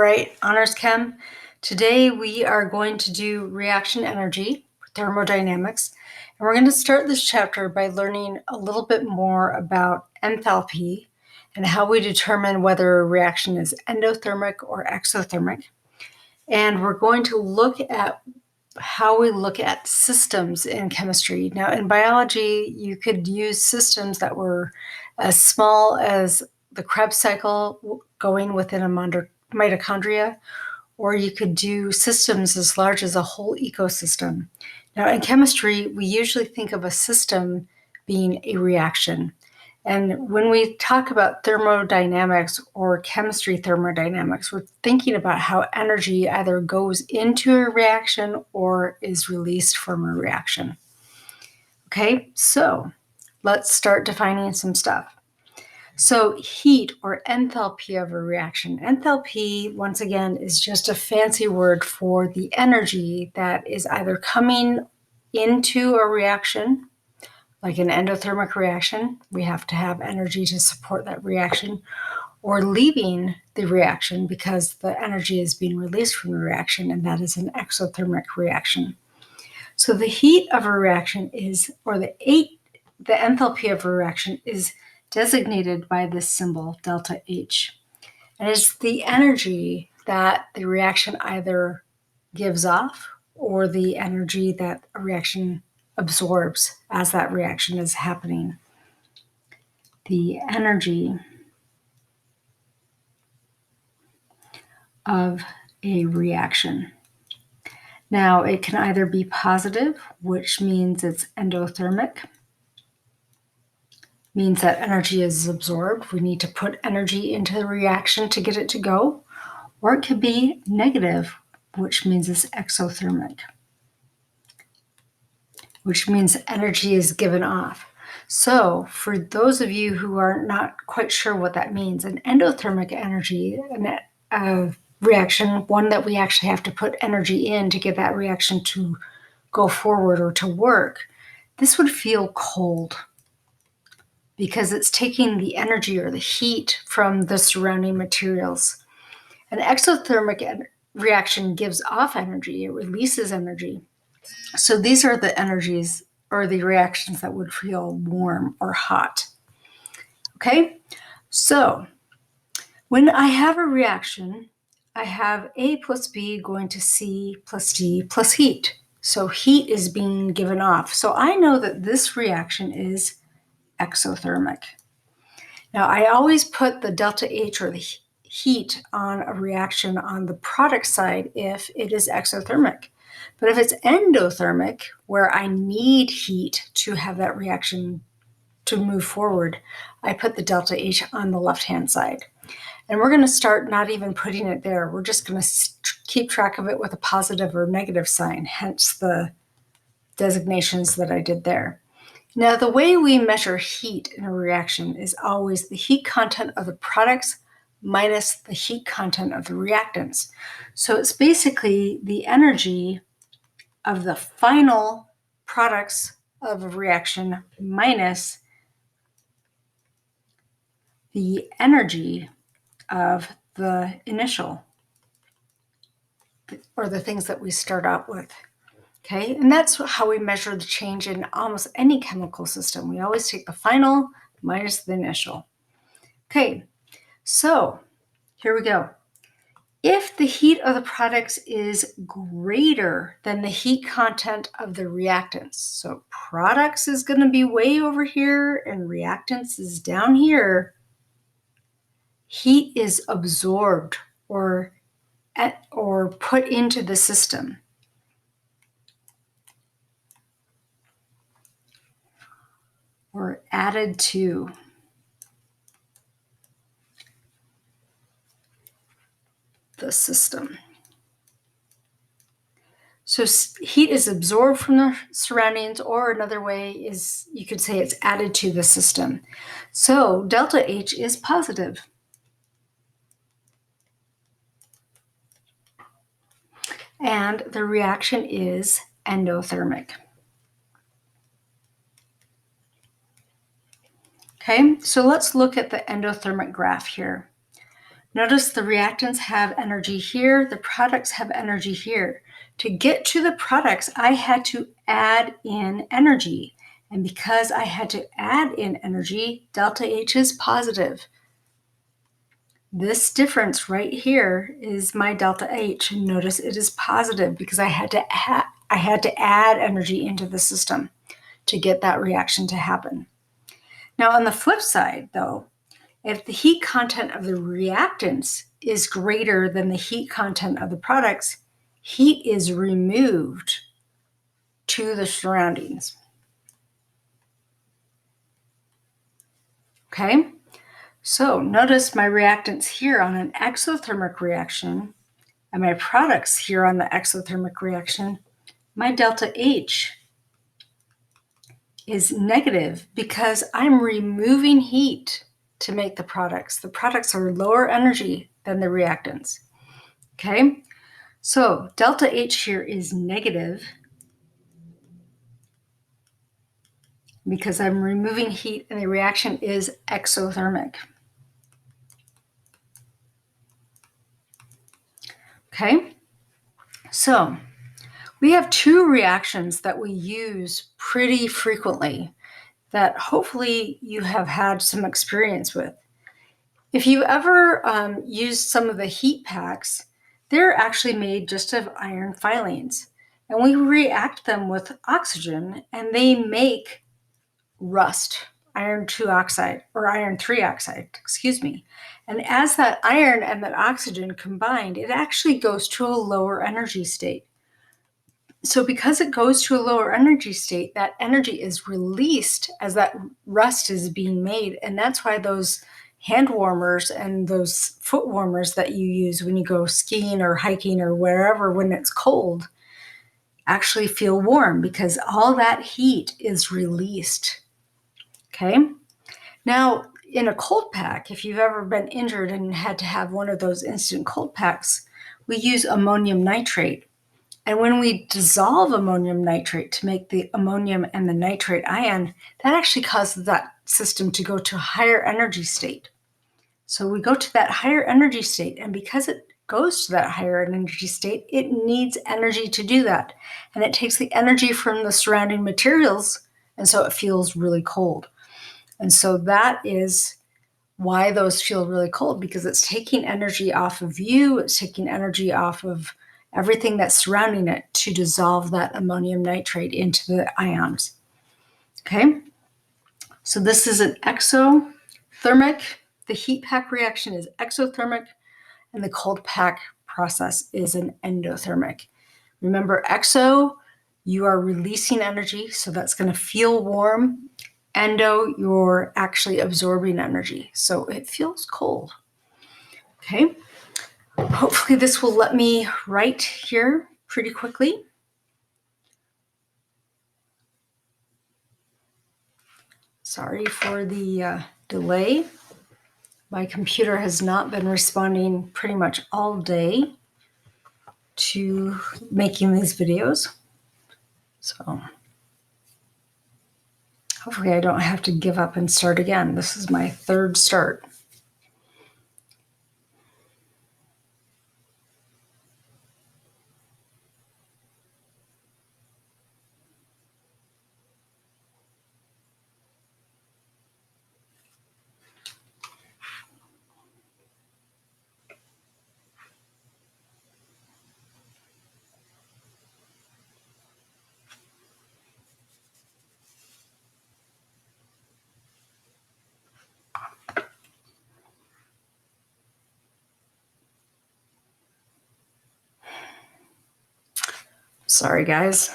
Right, Honors Chem. Today we are going to do reaction energy, thermodynamics, and we're going to start this chapter by learning a little bit more about enthalpy and how we determine whether a reaction is endothermic or exothermic. And we're going to look at how we look at systems in chemistry. Now, in biology, you could use systems that were as small as the Krebs cycle going within a mitochondria, or you could do systems as large as a whole ecosystem. Now, in chemistry, we usually think of a system being a reaction. And when we talk about thermodynamics or chemistry thermodynamics, we're thinking about how energy either goes into a reaction or is released from a reaction. Okay, so let's start defining some stuff. So heat or enthalpy of a reaction. Enthalpy, once again, is just a fancy word for the energy that is either coming into a reaction, like an endothermic reaction. We have to have energy to support that reaction, or leaving the reaction because the energy is being released from the reaction, and that is an exothermic reaction. So the heat of a reaction is, or the enthalpy of a reaction is designated by this symbol, delta H. And it's the energy that the reaction either gives off or the energy that a reaction absorbs as that reaction is happening. The energy of a reaction. Now, it can either be positive, which means it's endothermic, means that energy is absorbed. We need to put energy into the reaction to get it to go. Or it could be negative, which means it's exothermic, which means energy is given off. So for those of you who are not quite sure what that means, an endothermic energy, a reaction, one that we actually have to put energy in to get that reaction to go forward or to work, this would feel cold, because it's taking the energy or the heat from the surrounding materials. An exothermic reaction gives off energy, it releases energy. So these are the energies or the reactions that would feel warm or hot. Okay, so when I have a reaction, I have A plus B going to C plus D plus heat. So heat is being given off. So I know that this reaction is exothermic. Now, I always put the delta H or the heat on a reaction on the product side if it is exothermic. But if it's endothermic, where I need heat to have that reaction to move forward, I put the delta H on the left-hand side. And we're going to start not even putting it there. We're just going to keep track of it with a positive or negative sign, hence the designations that I did there. Now, the way we measure heat in a reaction is always the heat content of the products minus the heat content of the reactants. So it's basically the energy of the final products of a reaction minus the energy of the initial, or the things that we start out with. Okay, and that's how we measure the change in almost any chemical system. We always take the final minus the initial. Okay, so here we go. If the heat of the products is greater than the heat content of the reactants, so products is going to be way over here and reactants is down here, heat is absorbed or put into the system. Or added to. The system. So heat is absorbed from the surroundings, or another way is you could say it's added to the system. So delta H is positive. And the reaction is endothermic. Okay, so let's look at the endothermic graph here. Notice the reactants have energy here, the products have energy here. To get to the products, I had to add in energy. And because I had to add in energy, delta H is positive. This difference right here is my delta H. Notice it is positive because I had to add energy into the system to get that reaction to happen. Now on the flip side, though, if the heat content of the reactants is greater than the heat content of the products, heat is removed to the surroundings. Okay, so notice my reactants here on an exothermic reaction and my products here on the exothermic reaction. My delta H is negative because I'm removing heat to make the products. The products are lower energy than the reactants. Okay, so delta H here is negative because I'm removing heat and the reaction is exothermic. Okay, so we have two reactions that we use pretty frequently that hopefully you have had some experience with. If you ever used some of the heat packs, they're actually made just of iron filings. And we react them with oxygen and they make rust, iron 2 oxide, or iron 3 oxide, excuse me. And as that iron and that oxygen combined, it actually goes to a lower energy state. So because it goes to a lower energy state, that energy is released as that rust is being made. And that's why those hand warmers and those foot warmers that you use when you go skiing or hiking or wherever when it's cold actually feel warm because all that heat is released. Okay. Now, in a cold pack, if you've ever been injured and had to have one of those instant cold packs, we use ammonium nitrate. And when we dissolve ammonium nitrate to make the ammonium and the nitrate ion, that actually causes that system to go to a higher energy state. So we go to that higher energy state, and because it goes to that higher energy state, it needs energy to do that. And it takes the energy from the surrounding materials, and so it feels really cold. And so that is why those feel really cold, because it's taking energy off of you, it's taking energy off of everything that's surrounding it to dissolve that ammonium nitrate into the ions. Okay, so this is an exothermic. The heat pack reaction is exothermic, and the cold pack process is an endothermic. Remember, exo, you are releasing energy, so that's going to feel warm. Endo, you're actually absorbing energy, so it feels cold. Okay, hopefully this will let me write here pretty quickly. Sorry for the delay. My computer has not been responding pretty much all day to making these videos. So hopefully I don't have to give up and start again. This is my third start. Sorry, guys.